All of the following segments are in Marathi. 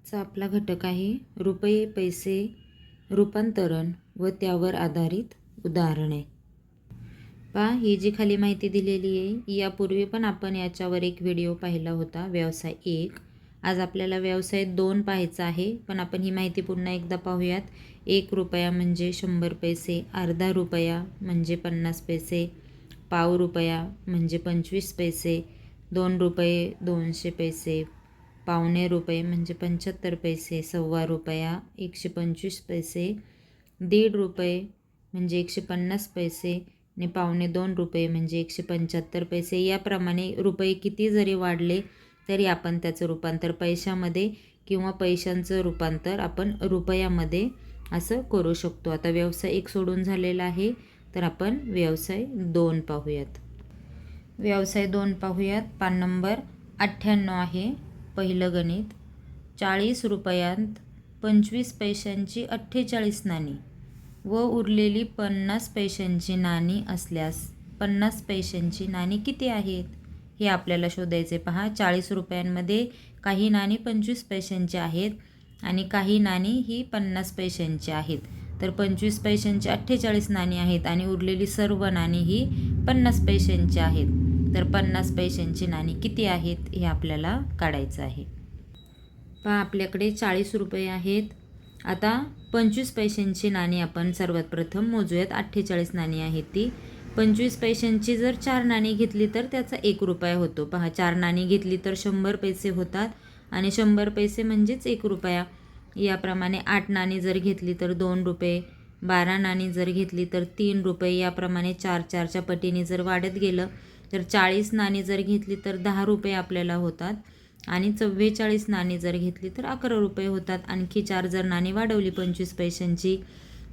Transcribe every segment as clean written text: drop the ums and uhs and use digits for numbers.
आजचा आपला घटक आहे रुपये पैसे रूपांतरण व त्यावर आधारित उदाहरणे. पहा, ही जी खाली माहिती दिलेली आहे यापूर्वी पण आपण याच्यावर एक व्हिडिओ पाहिला होता, व्यवसाय 1. आज आपल्याला व्यवसाय 2 पाहायचा आहे, पण आपण ही माहिती पुन्हा एकदा पाहूयात. 1 रुपया म्हणजे 100 पैसे, अर्धा रुपया म्हणजे 50 पैसे, पाव रुपया म्हणजे 25 पैसे, 2 रुपये 200 पैसे, पावणे रुपये म्हणजे 75 पैसे, सव्वा रुपया 125 पैसे, 1.5 रुपये म्हणजे 150 पैसे आणि पावणे 2 रुपये म्हणजे 175 पैसे. याप्रमाणे रुपये किती जरी वाढले तरी आपण त्याचं रूपांतर पैशामध्ये किंवा पैशांचं रूपांतर आपण रुपयामध्ये असं करू शकतो. आता व्यवसाय 1 सोडून झालेला आहे, तर आपण व्यवसाय 2 पाहूयात. व्यवसाय 2 पाहूयात. पान नंबर 98 आहे. पहिलं गणित. 40 रुपयांत 25 पैशांची 48 नाणी व उरलेली 50 पैशांची नाणी असल्यास 50 पैशांची नाणी किती आहेत हे आपल्याला शोधायचे. पहा, 40 रुपयांमध्ये काही नाणी 25 पैशांची आहेत आणि काही नाणी ही 50 पैशांची आहेत. तर 25 पैशांची 48 नाणी आहेत आणि उरलेली सर्व नाणी ही 50 पैशांची आहेत. तर 50 पैशांची नाणी किती आहेत हे आपल्याला काढायचं आहे. पहा, आपल्याकडे 40 रुपये आहेत. आता 25 पैशांची नाणी आपण सर्वात प्रथम मोजूयात. 48 नाणी आहेत ती. 25 पैशांची जर 4 नाणी घेतली तर त्याचा 1 रुपया होतो. पहा, 4 नाणी घेतली तर 100 पैसे होतात आणि 100 पैसे म्हणजेच 1 रुपया. याप्रमाणे 8 नाणी जर घेतली तर 2 रुपये, 12 नाणी जर घेतली तर 3 रुपये. याप्रमाणे 4-4च्या पटीने जर वाढत गेलं तर 40 नाणी जर घेतली तर 10 रुपये आपल्याला होतात आणि 44 नाणी जर घेतली तर 11 रुपये होतात. आणखी 4 जर नाणी वाढवली 25 पैशांची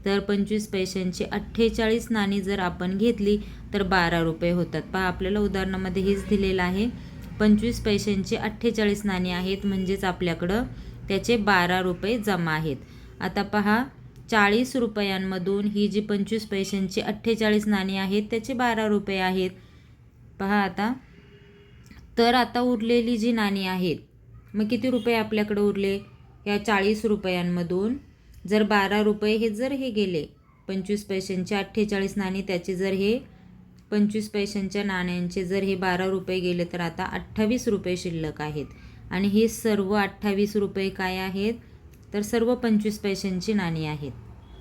तर 25 पैशांची 48 नाणी जर आपण घेतली तर 12 रुपये होतात. पहा, आपल्याला उदाहरणामध्ये हेच दिलेलं आहे. 25 पैशांची 48 नाणी आहेत म्हणजेच आपल्याकडं त्याचे 12 रुपये जमा आहेत. आता पहा, 40 रुपयांमधून ही जी 25 पैशांची 48 नाणी आहेत त्याचे 12 रुपये आहेत. पहा तर आता उरलेली जी नाणी आहेत, मग किती रुपये आपल्याकडे उरले? या 40 रुपयांमधून जर 12 रुपये हे जर हे गेले, 25 पैशांची 48 नाणी त्याचे जर हे 25 पैशांच्या नाण्यांचे जर हे 12 रुपये गेले तर आता 28 रुपये शिल्लक आहेत. आणि हे सर्व 28 रुपये काय आहेत? तर सर्व 25 पैशांची नाणी आहेत.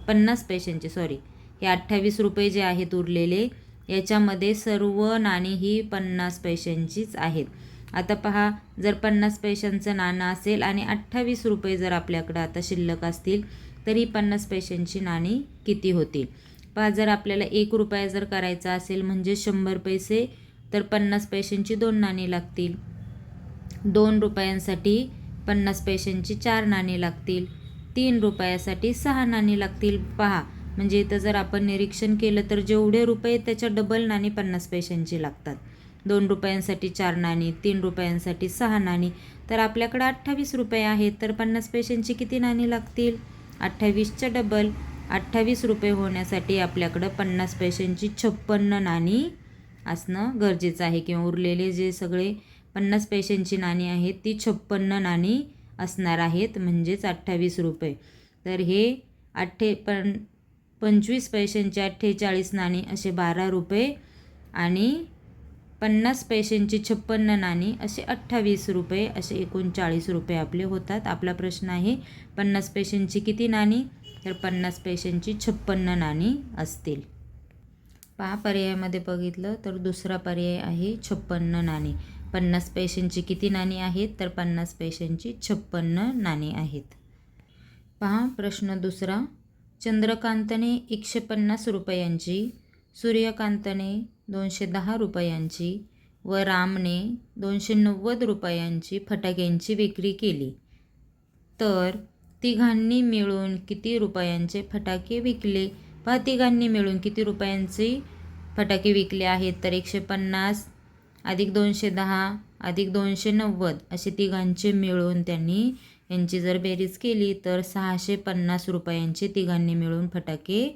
50 पैशांची हे 28 रुपये जे आहेत उरलेले याच्यामध्ये सर्व नाणी ही 50 पैशांचीच आहेत. आता पहा, जर 50 पैशांचं नाणं असेल आणि 28 रुपये जर आपल्याकडं आता शिल्लक असतील तर ही 50 पैशांची नाणी किती होतील? पहा, जर आपल्याला 1 रुपया जर करायचा असेल म्हणजे 100 पैसे तर 50 पैशांची 2 नाणी लागतील. 2 रुपयांसाठी 50 पैशांची 4 नाणी लागतील. 3 रुपयासाठी 6 नाणी लागतील. पहा, म्हणजे इथं जर आपण निरीक्षण केलं तर जेवढे रुपये त्याच्या डबल नाणी 50 पैशांची लागतात. 2 रुपयांसाठी 4 नाणी, 3 रुपयांसाठी 6 नाणी. तर आपल्याकडे 28 रुपये आहेत, तर 50 पैशांची किती नाणी लागतील? 28च्या डबल. 28 रुपये होण्यासाठी आपल्याकडं 50 पैशांची 56 नाणी असणं गरजेचं आहे, किंवा उरलेले जे सगळे 50 पैशांची नाणी आहेत ती 56 नाणी असणार आहेत, म्हणजेच 28 रुपये. तर हे 25 पैशांची 48 नाणी असे 12 रुपये आणि 50 पैशांची 56 नाणी असे 28 रुपये, असे एकूण 40 रुपये आपले होतात. आपला प्रश्न आहे 50 पैशांची किती नाणी? तर 50 पैशांची 56 नाणी असतील. पहा, पर्यायामध्ये बघितलं तर दुसरा पर्याय आहे 56 नाणी. 50 पैशांची किती नाणी आहेत? तर 50 पैशांची 56 नाणी आहेत. पहा, प्रश्न दुसरा. चंद्रकांतने 150 रुपयांची, सूर्यकांतने 210 रुपयांची व रामने 290 रुपयांची फटाक्यांची विक्री केली, तर तिघांनी मिळून किती रुपयांचे फटाके विकले? पहा, तिघांनी मिळून किती रुपयांचे फटाके विकले आहेत? तर 150 अधिक 210 अधिक 290 असे तिघांचे मिळून त्यांनी यांची जर बेरीज केली तर 650 रुपयांचे तिघांनी मिळून फटाके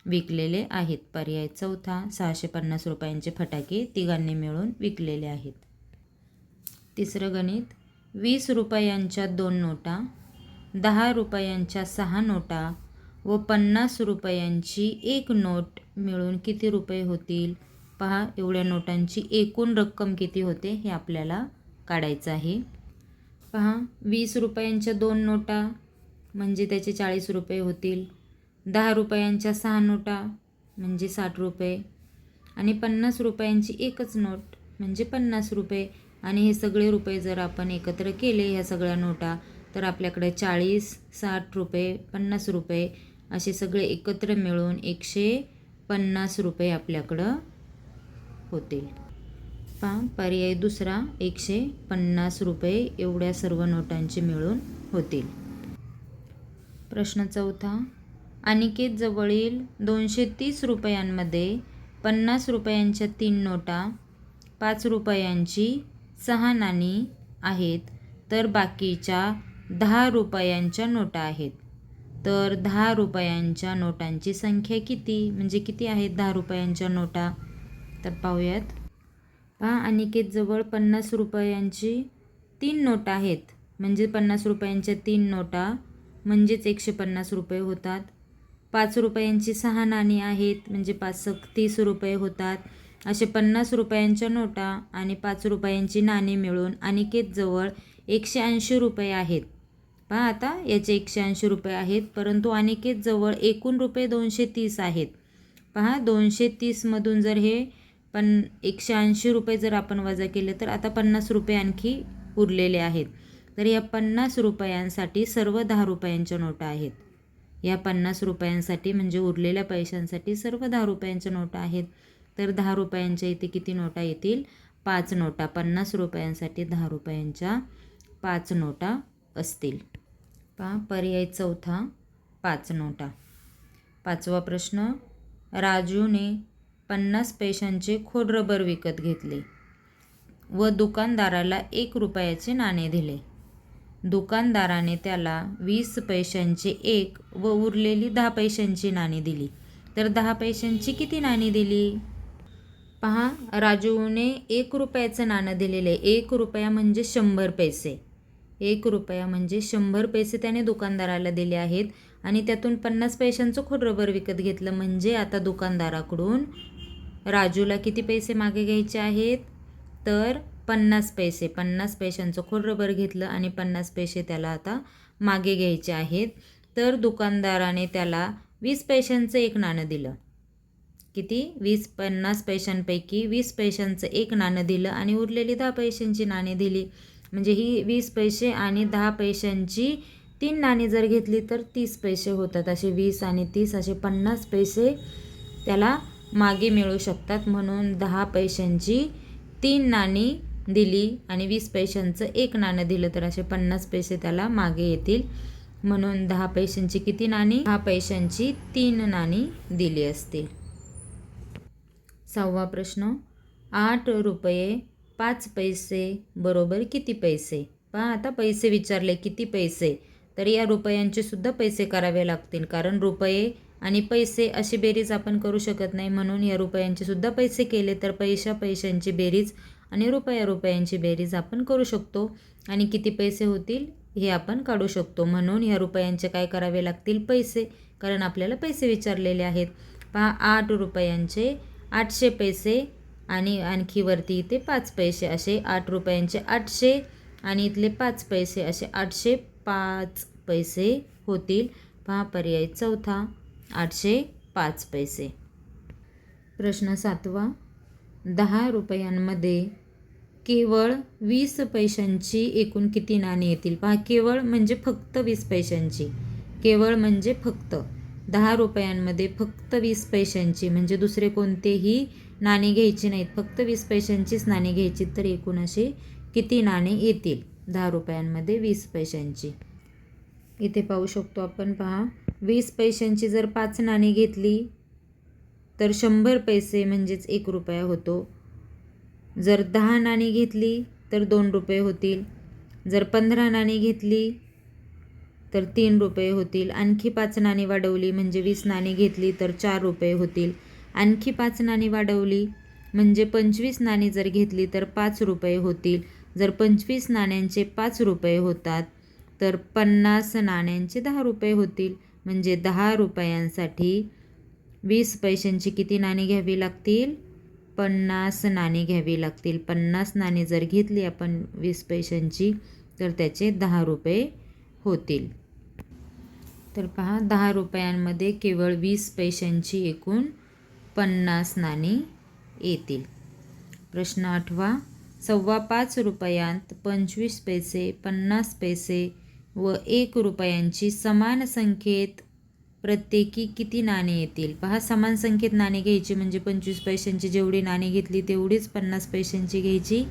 विकलेले आहेत. पर्याय चौथा, 650 रुपयांचे फटाके तिघांनी मिळून विकलेले आहेत. तिसरं गणित. 20 रुपयांच्या 2 नोटा, 10 रुपयांच्या 6 नोटा व 50 रुपयांची 1 नोट मिळून किती रुपये होतील? पहा, एवढ्या नोटांची एकूण रक्कम किती होते हे आपल्याला काढायचं आहे. पहा, 20 रुपयांच्या 2 नोटा म्हणजे त्याचे 40 रुपये होतील. 10 रुपयांच्या 6 नोटा म्हणजे 60 रुपये आणि 50 रुपयांची एकच नोट म्हणजे 50 रुपये. आणि हे सगळे रुपये जर आपण एकत्र केले ह्या सगळ्या नोटा तर आपल्याकडे 40, 60 रुपये, 50 रुपये असे सगळे एकत्र मिळून 150 रुपये आपल्याकडं होतील. पहा, पर्याय दुसरा 150 रुपये एवढ्या सर्व नोटांचे मिळून होतील. प्रश्न चौथा. अनिकेत जवळील 230 रुपयांमध्ये 50 रुपयांच्या 3 नोटा, 5 रुपयांची 6 नाणी आहेत, तर बाकीच्या 10 रुपयांच्या नोटा आहेत. तर 10 रुपयांच्या नोटांची संख्या किती, म्हणजे किती आहेत 10 रुपयांच्या नोटा? तर पाहूयात. पहा, अनिकेतजवळ 50 रुपयांची 3 नोटा आहेत, म्हणजे 50 रुपयांच्या 3 नोटा म्हणजेच 150 रुपये होतात. 5 रुपयांची 6 नाणी आहेत, म्हणजे 5 30 रुपये होतात. असे 50 रुपयांच्या नोटा आणि 5 रुपयांची नाणी मिळून अनिकेतजवळ 180 रुपये आहेत. पहा, आता याचे 180 रुपये आहेत, परंतु अनिकेतजवळ एकूण रुपये 230 आहेत. पहा, 230मधून जर हे 180 रुपये जर आपण वजा केले तर आता 50 रुपये आणखी उरलेले आहेत. तर या 50 रुपयांसाठी सर्व 10 रुपयांच्या नोटा आहेत. या 50 रुपयांसाठी म्हणजे उरलेल्या पैशांसाठी सर्व 10 रुपयांच्या नोटा आहेत. तर 10 रुपयांच्या इथे किती नोटा येतील? 5 नोटा. 50 रुपयांसाठी 10 रुपयांच्या 5 नोटा असतील. पहा, पर्याय चौथा 5 नोटा. 5वा प्रश्न. राजूने 50 पैशांचे खोडरबर विकत घेतले व दुकानदाराला 1 रुपयाचे नाणे दिले. दुकानदाराने त्याला 20 पैशांचे 1 व उरलेली 10 पैशांची नाणी दिली. तर 10 पैशांची किती नाणी दिली? पहा, राजूने 1 रुपयाचं नाणं दिलेलं आहे. 1 रुपया म्हणजे 100 पैसे. 1 रुपया म्हणजे 100 पैसे त्याने दुकानदाराला दिले आहेत आणि त्यातून 50 पैशांचं खोडरबर विकत घेतलं. म्हणजे आता दुकानदाराकडून राजूला किती पैसे मागे घ्यायचे आहेत? तर 50 पैसे. 50 पैशांचं खोडरबर घेतलं आणि 50 पैसे त्याला आता मागे घ्यायचे आहेत. तर दुकानदाराने त्याला 20 पैशांचं 1 नाणं दिलं. किती? 50 पैशांपैकी 20 पैशांचं 1 नाणं दिलं आणि उरलेली 10 पैशांची नाणी दिली. म्हणजे ही 20 पैसे आणि 10 पैशांची 3 नाणी जर घेतली तर 30 पैसे होतात. असे 20 आणि 30 असे 50 पैसे त्याला मागे मिळू शकतात. म्हणून 10 पैशांची 3 नाणी दिली आणि 20 पैशांचं 1 नाणं दिलं तर असे 50 पैसे त्याला मागे येतील. म्हणून 10 पैशांची किती नाणी? 10 पैशांची 3 नाणी दिली असतील. 6वा प्रश्न. 8 रुपये 5 पैसे बरोबर किती पैसे? पहा, आता पैसे विचारले किती पैसे, तर या रुपयांचे सुद्धा पैसे करावे लागतील, कारण रुपये आणि पैसे अशी बेरीज आपण करू शकत नाही. म्हणून या रुपयांचे सुद्धा पैसे केले तर पैशांची बेरीज आणि रुपयांची बेरीज आपण करू शकतो आणि किती पैसे होतील हे आपण काढू शकतो. म्हणून या रुपयांचे काय करावे लागतील? पैसे, कारण आपल्याला पैसे विचारलेले आहेत. पहा, 8 रुपयांचे 800 पैसे आणि आणखी वरती इथे 5 पैसे असे 8 रुपयांचे 800 आणि इथले 5 पैसे असे 805 पैसे होतील. पहा, पर्याय चौथा 805 पैसे. प्रश्न 7वा. 10 रुपयांमध्ये केवळ 20 पैशांची एकूण किती नाणी येतील? पहा, केवळ म्हणजे फक्त 20 पैशांची. केवळ म्हणजे फक्त 10 रुपयांमध्ये फक्त 20 पैशांची, म्हणजे दुसरे कोणतेही नाणी घ्यायची नाहीत, फक्त 20 पैशांचीच नाणी घ्यायची. तर एकूण असे किती नाणे येतील 10 रुपयांमध्ये 20 पैशांची? इथे पाहू शकतो आपण. पहा, 20 पैशांची जर 5 नाणी घेतली तर 100 पैसे म्हणजेच 1 रुपया होतो. जर 10 नाणी घेतली तर 2 रुपये होतील. जर 15 नाणी घेतली तर 3 रुपये होतील. आणखी 5 नाणी वाढवली म्हणजे 20 नाणी घेतली तर 4 रुपये होतील. आणखी 5 नाणी वाढवली म्हणजे 25 नाणी जर घेतली तर 5 रुपये होतील. जर 25 नाण्यांचे 5 रुपये होतात तर 50 नाण्यांचे 10 रुपये होतील. म्हणजे 10 रुपयांसाठी 20 पैशांची किती नाणी घ्यावी लागतील? 50 नाणी घ्यावी लागतील. 50 नाणी जर घेतली आपण 20 पैशांची तर त्याचे 10 रुपये होतील. तर पहा 10 रुपयांमध्ये केवळ 20 पैशांची एकूण 50 नाणी येतील. प्रश्न 8वा. 5.25 रुपयांत 25 पैसे, 50 पैसे व 1 रुपयांची समान संख्येत प्रत्येकी किती नाणी येतील? पहा समान संख्येत नाणी घ्यायची म्हणजे 25 पैशांची जेवढी नाणी घेतली तेवढीच 50 पैशांची घ्यायची,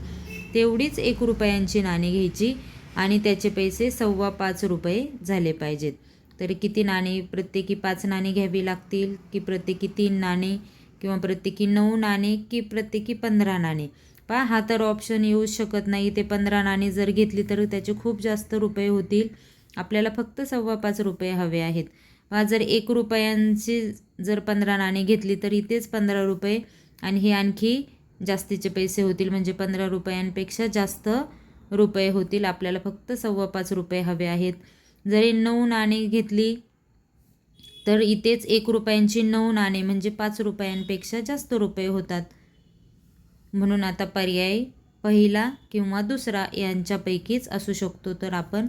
तेवढीच 1 रुपयांची नाणी घ्यायची आणि त्याचे पैसे 5.25 रुपये झाले पाहिजेत. तर किती नाणी? प्रत्येकी 5 नाणी घ्यावी लागतील की प्रत्येकी 3 नाणी किंवा प्रत्येकी 9 नाणी की प्रत्येकी 15 नाणी? पहा हा तर ऑप्शन येऊ शकत नाही. ते 15 नाणी जर घेतली तर त्याचे खूप जास्त रुपये होतील. आपल्याला फक्त 5.25 रुपये हवे आहेत. पहा जर 1 रुपयांची जर 15 नाणी घेतली तर इथेच 15 रुपये आणि हे आणखी जास्तीचे पैसे होतील म्हणजे 15 रुपयांपेक्षा जास्त रुपये होतील. आपल्याला फक्त 5.25 रुपये हवे आहेत. जरी 9 नाणी घेतली तर इथेच 1 रुपयांची 9 नाणी म्हणजे 5 रुपयांपेक्षा जास्त रुपये होतात. म्हणून आता पर्याय पहिला किंवा दुसरा यांच्यापैकीच असू शकतो. तर आपण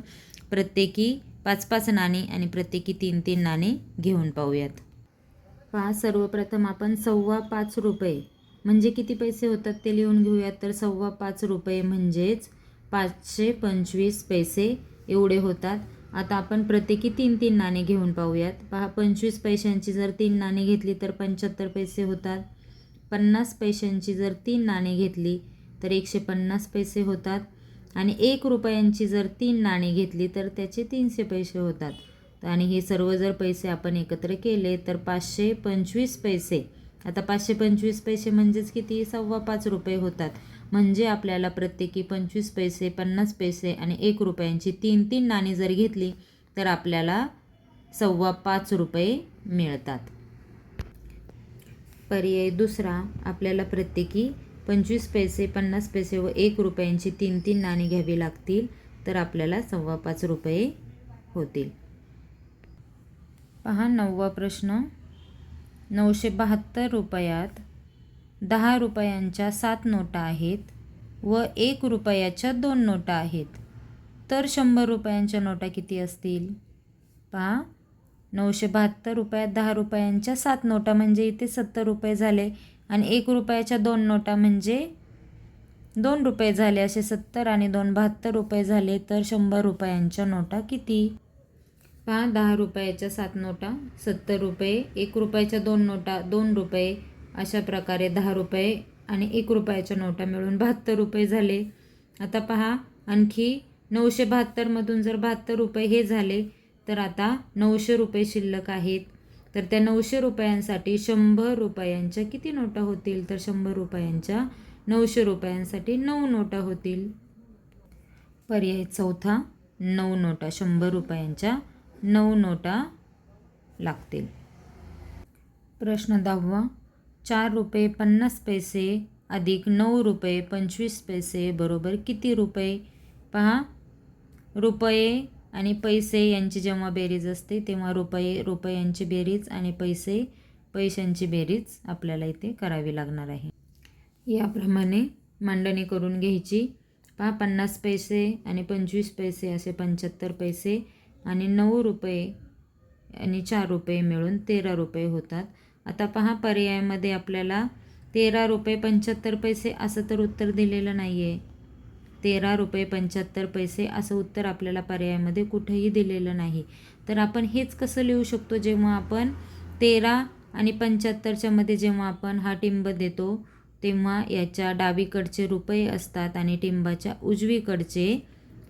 प्रत्येकी 5-5 नाणी आणि प्रत्येकी 3-3 नाणी घेऊन पाहूयात. पहा सर्वप्रथम आपण 5.25 रुपये म्हणजे किती पैसे होतात ते लिहून घेऊयात. तर 5.25 रुपये म्हणजेच 525 पैसे एवढे होतात. आता आपण प्रत्येकी 3-3 नाणी घेऊन पाहूयात. पहा 25 पैशांची जर 3 नाणी घेतली तर 75 पैसे होतात. 50 पैशांची जर 3 नाणी घेतली तर 150 पैसे होतात आणि 1 रुपयांची जर 3 नाणी घेतली तर त्याचे 300 पैसे होतात. आणि हे सर्व जर पैसे आपण एकत्र केले तर 525 पैसे. आता 525 पैसे म्हणजेच किती? 5.25 रुपये होतात. म्हणजे आपल्याला प्रत्येकी 25 पैसे, 50 पैसे आणि 1 रुपयांची 3-3 नाणी जर घेतली तर आपल्याला 5.25 रुपये मिळतात. पर्याय दुसरा. आपल्याला प्रत्येकी 25 पैसे, 50 पैसे व 1 रुपयांची 3-3 नाणी घ्यावी लागतील तर आपल्याला 5.25 रुपये होतील. पहा 9वा प्रश्न. 972 रुपयात 10 रुपयांच्या 7 नोटा आहेत व 1 रुपयाच्या 2 नोटा आहेत. तर 100 रुपयांच्या नोटा किती असतील? पहा 972 रुपयात 10 रुपयांच्या 7 नोटा म्हणजे इथे 70 रुपये झाले आणि 1 रुपयाच्या 2 नोटा म्हणजे 2 रुपये झाले. असे 70 आणि 2 72 रुपये झाले. तर 100 रुपयांच्या नोटा किती? पहा 10 रुपयाच्या 7 नोटा 70 रुपये, 1 रुपयाच्या 2 नोटा 2 रुपये, अशा प्रकारे 10 रुपये आणि 1 रुपयाच्या नोटा मिळून 72 रुपये झाले. आता पहा आणखी 972मधून जर 72 रुपये हे झाले तर आता 900 रुपये शिल्लक आहेत. तर त्या 900 रुपयांसाठी 100 रुपयांच्या किती नोटा होतील? तर 100 रुपयांच्या 900 रुपयांसाठी 9 नोटा होतील. पर्याय चौथा 9 नोटा. 100 रुपयांच्या 9 नोटा लागतील. प्रश्न 10वा. 4 रुपये 50 पैसे अधिक 9 रुपये 25 पैसे बरोबर किती रुपये? पहा रुपये आणि पैसे यांची जेव्हा बेरीज असते तेव्हा रुपये रुपयांची बेरीज आणि पैसे पैशांची बेरीज आपल्याला इथे करावी लागणार आहे. याप्रमाणे मांडणी करून घ्यायची. पहा 50 पैसे आणि 25 पैसे असे 75 पैसे आणि 9 रुपये आणि 4 रुपये मिळून 13 रुपये होतात. आता पहा पर्यायामध्ये आपल्याला 13 रुपये 75 पैसे असं तर उत्तर दिलेलं नाही आहे. 13 रुपये 75 पैसे असं उत्तर आपल्याला पर्यायामध्ये कुठेही दिलेलं नाही. तर आपण हेच कसं लिहू शकतो? जेव्हा आपण 13 आणि 75च्या मध्ये जेव्हा आपण हा टिंब देतो तेव्हा याच्या डावीकडचे रुपये असतात आणि टिंबाच्या उजवीकडचे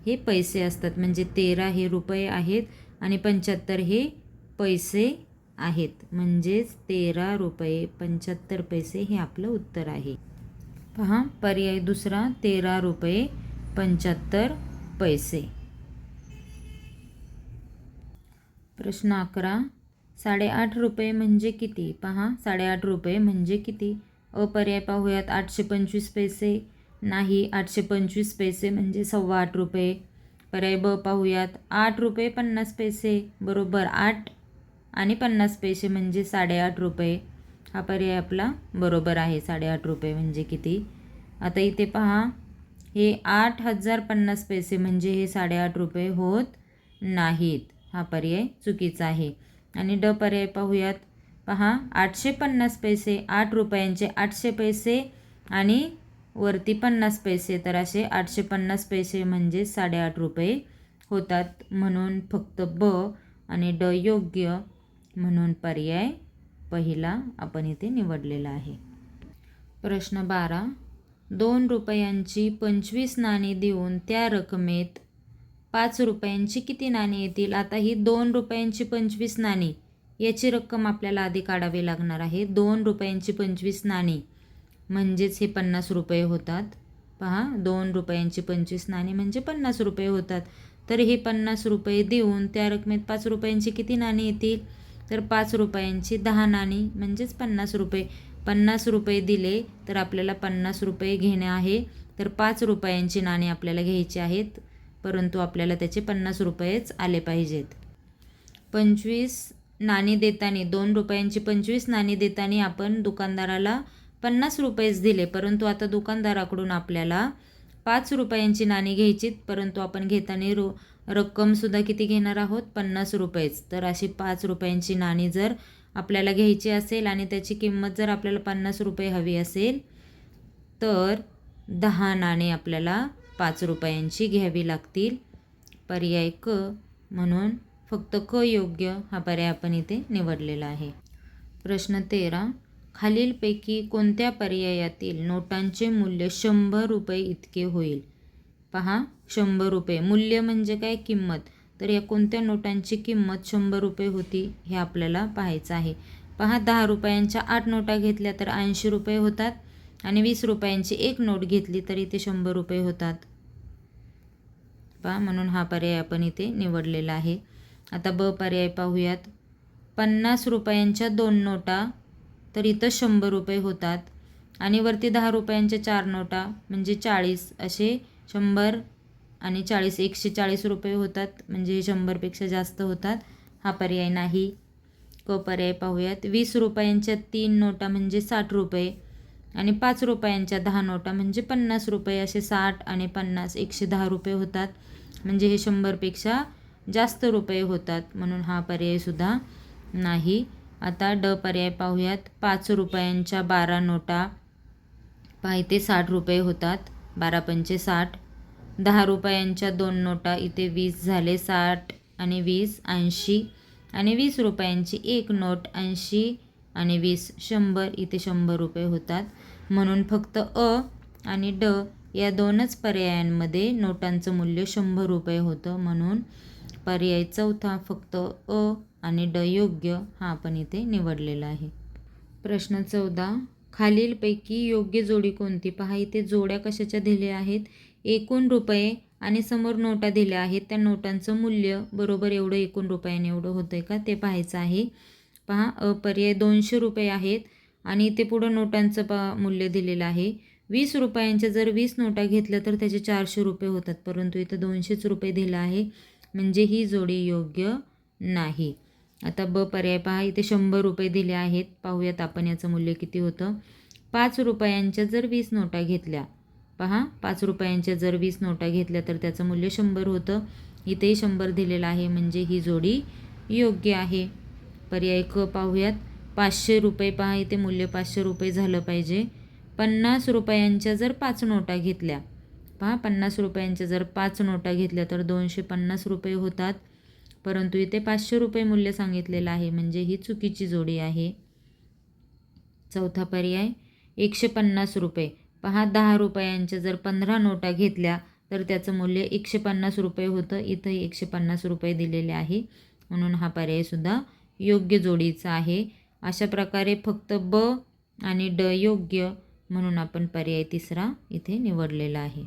हे पैसे असतात. म्हणजे 13 हे रुपये आहेत आणि 75 हे पैसे आहेत. म्हणजेच 13 रुपये 75 पैसे हे आपलं उत्तर आहे. पहा पर्याय दुसरा 13 रुपये 75 पैसे. प्रश्न 11. 8.5 रुपये म्हणजे किती? पहा 8.5 रुपये म्हणजे किती? अपर्याय पाहूयात. 825 पैसे नाही. 825 पैसे म्हणजे 8.25 रुपये. पर्याय ब पाहूयात. 8 रुपये 50 पैसे बरोबर 8 आणि 50 पैसे म्हणजे 8.5 रुपये. हा पर्याय आपला बरोबर आहे. 8.5 रुपये म्हणजे किती? आता इथे पहा, हे 8,050 पैसे म्हणजे हे 8.5 रुपये होत नाहीत. हा पर्याय चुकीचा आहे. आणि ड पर्याय पाहूयात. पहा, 850 पैसे, 8 रुपयांचे 800 पैसे आणि वरती 50 पैसे, तर असे 850 पैसे म्हणजे 8.5 रुपये होतात. म्हणून फक्त ब आणि ड योग्य, म्हणून पर्याय पहिला आपण इथे निवडलेला आहे. प्रश्न 12. 2 रुपयांची 25 नाणी देऊन त्या रकमेत 5 रुपयांची किती नाणी येतील? आता ही 2 रुपयांची 25 नाणी याची रक्कम आपल्याला आधी काढावी लागणार आहे. 2 रुपयांची 25 नाणी म्हणजेच हे 50 रुपये होतात. पहा, 2 रुपयांची 25 नाणी म्हणजे 50 रुपये होतात. तर हे 50 रुपये देऊन त्या रकमेत 5 रुपयांची किती नाणी येतील? तर 5 रुपयांची 10 नाणी म्हणजेच 50 रुपये. 50 रुपये दिले तर आपल्याला 50 रुपये घेणे आहे. तर 5 रुपयांची नाणी आपल्याला घ्यायची आहेत, परंतु आपल्याला त्याचे 50 रुपयेच आले पाहिजेत. 25 नाणी देताना, 2 रुपयांची 25 नाणी देताना आपण दुकानदाराला 50 रुपयेच दिले, परंतु आता दुकानदाराकडून आपल्याला 5 रुपयांची नाणी घ्यायची, परंतु आपण घेताना रक्कमसुद्धा किती घेणार आहोत? 50 रुपयेच. तर अशी 5 रुपयांची नाणी जर आपल्याला घ्यायची असेल आणि त्याची किंमत जर आपल्याला 50 रुपये हवी असेल, तर 10 नाणी आपल्याला 5 रुपयांची घ्यावी लागतील. पर्याय क, म्हणून फक्त क योग्य हा पर्याय आपण इथे निवडलेला आहे. प्रश्न 13. खालीलपैकी कोणत्या पर्यायातील नोटांचे मूल्य 100 रुपये इतके होईल? पहा, 100 रुपये मूल्य म्हणजे काय? किंमत. तर या कोणत्या नोटांची किंमत 100 रुपये होती हे आपल्याला पाहायचं आहे. पहा, 10 रुपयांच्या 8 नोटा घेतल्या तर 80 रुपये होतात आणि 20 रुपयांची 1 नोट घेतली तर इथे 100 रुपये होतात. पहा, म्हणून हा पर्याय आपण इथे निवडलेला आहे. आता ब पर्याय पाहूयात. 50 रुपयांच्या 2 नोटा तर इथं 100 रुपये होतात आणि वरती 10 रुपयांच्या 4 नोटा म्हणजे 40, असे 100 आणि 40 140 रुपये होतात, म्हणजे हे 100पेक्षा जास्त होतात. हा पर्याय नाही. क पर्याय पाहूयात. 20 रुपयांच्या 3 नोटा म्हणजे 60 रुपये आणि 5 रुपयांच्या 10 नोटा म्हणजे 50 रुपये, असे 60 आणि 50 110 रुपये होतात, म्हणजे हे 100पेक्षा जास्त रुपये होतात. म्हणून हा पर्यायसुद्धा नाही. आता ड पर्याय पाहूयात. 5 रुपयांच्या 12 नोटा पहा इथे 60 रुपये होतात, 12 पंचे 60. 10 रुपयांच्या 2 नोटा इथे 20 झाले, 60 आणि 20 80 आणि 20 रुपयांची 1 नोट 80 आणि 20 100, इथे 100 रुपये होतात. म्हणून फक्त अ आणि ड या दोनच पर्यायांमध्ये नोटांचं मूल्य 100 रुपये होतं. म्हणून पर्याय चौथा फक्त अ आणि ड योग्य हा आपण इथे निवडलेला आहे. प्रश्न 14. खालीलपैकी योग्य जोडी कोणती? पहा, इथे जोड्या कशाच्या दिल्या आहेत? एकूण रुपये आणि समोर नोटा दिल्या आहेत, त्या नोटांचं मूल्य बरोबर एवढं एकूण रुपयाने एवढं होतं आहे का ते पाहायचं आहे. पहा, अ पर्याय 200 रुपये आहेत आणि इथे पुढं नोटांचं मूल्य दिलेलं आहे. 20 रुपयांच्या जर 20 नोटा घेतल्या तर त्याचे 400 रुपये होतात, परंतु इथं 200च रुपये दिलं आहे, म्हणजे ही जोडी योग्य नाही. आता ब पर्याय पहा, इथे 100 रुपये दिले आहेत. पाहूयात आपण याचं मूल्य किती होतं. 5 रुपयांच्या जर 20 नोटा घेतल्या, पहा 5 रुपयांच्या जर 20 नोटा घेतल्या तर त्याचं मूल्य 100 होतं. इथेही 100 दिलेलं आहे, म्हणजे ही जोडी योग्य आहे. पर्याय क पाहूयात. 500 रुपये पहा, इथे मूल्य 500 रुपये झालं पाहिजे. 50 रुपयांच्या जर 5 नोटा घेतल्या, पहा 50 रुपयांच्या जर 5 नोटा घेतल्या तर 250 रुपये होतात, परंतु इथे 500 रुपये मूल्य सांगितलेलं आहे, म्हणजे ही चुकीची जोडी आहे. चौथा पर्याय 150 रुपये. पहा, 10 रुपयांच्या जर 15 नोटा घेतल्या तर त्याचं मूल्य 150 रुपये होतं, इथंही 150 रुपये दिलेले आहे, म्हणून हा पर्यायसुद्धा योग्य जोडीचा आहे. अशा प्रकारे फक्त ब आणि ड योग्य, म्हणून आपण पर्याय तिसरा इथे निवडलेला आहे.